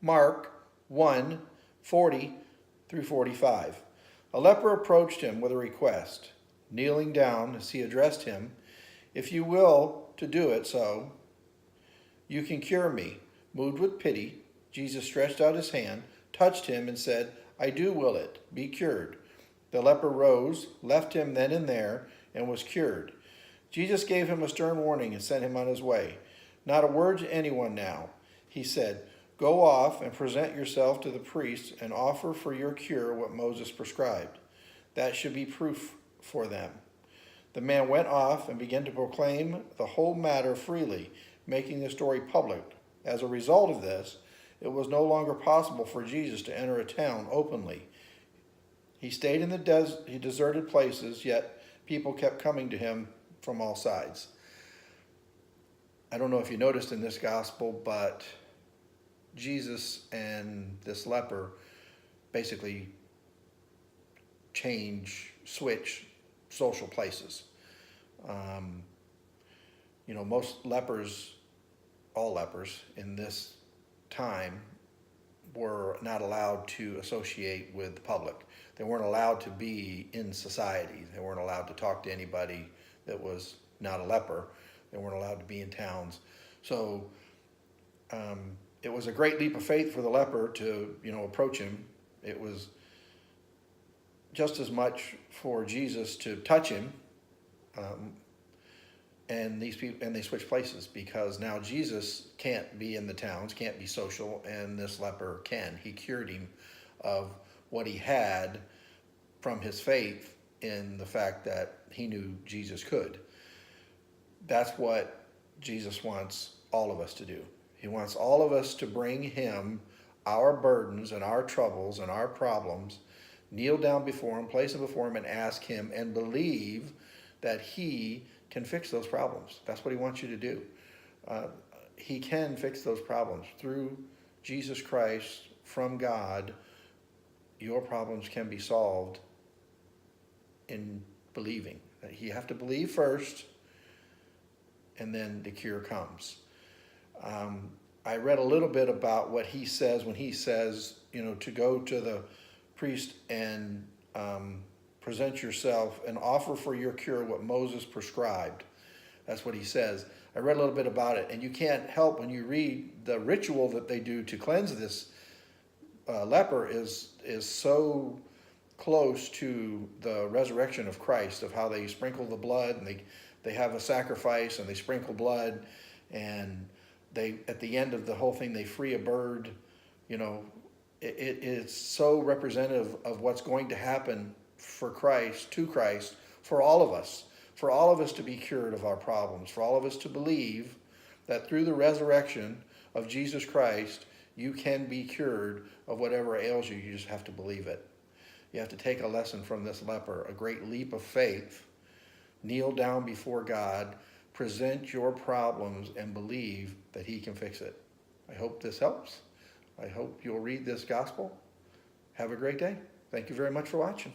Mark 1:40 through 45. A leper approached him with a request. Kneeling down as he addressed him, "If you will to do it so, you can cure me." Moved with pity, Jesus stretched out his hand, touched him, and said, "I do will it. Be cured." The leper rose, left him then and there, and was cured. Jesus gave him a stern warning and sent him on his way. "Not a word to anyone now," he said. "Go off and present yourself to the priests and offer for your cure what Moses prescribed. That should be proof for them." The man went off and began to proclaim the whole matter freely, making the story public. As a result of this, it was no longer possible for Jesus to enter a town openly. He stayed in the deserted places, yet people kept coming to him from all sides. I don't know if you noticed in this gospel, but Jesus and this leper basically switch social places. Most lepers, all lepers in this time, were not allowed to associate with the public. They weren't allowed to be in society. They weren't allowed to talk to anybody that was not a leper. They weren't allowed to be in towns. So it was a great leap of faith for the leper to, approach him. It was just as much for Jesus to touch him. And they switched places because now Jesus can't be in the towns, can't be social, and this leper can. He cured him of what he had from his faith in the fact that he knew Jesus could. That's what Jesus wants all of us to do. He wants all of us to bring him our burdens and our troubles and our problems, kneel down before him, place them before him, and ask him and believe that he can fix those problems. That's what he wants you to do. He can fix those problems. Through Jesus Christ, from God, your problems can be solved in believing. You have to believe first, and then the cure comes. I read a little bit about what he says when he says, to go to the priest and present yourself and offer for your cure what Moses prescribed. That's what he says. I read a little bit about it, and you can't help when you read the ritual that they do to cleanse this leper is so close to the resurrection of Christ, of how they sprinkle the blood, and they have a sacrifice, and they sprinkle blood, and they, at the end of the whole thing, they free a bird. It's so representative of what's going to happen for Christ, to Christ, for all of us to be cured of our problems, for all of us to believe that through the resurrection of Jesus Christ, you can be cured of whatever ails you. You just have to believe it. You have to take a lesson from this leper, a great leap of faith, kneel down before God, present your problems, and believe that he can fix it. I hope this helps. I hope you'll read this gospel. Have a great day. Thank you very much for watching.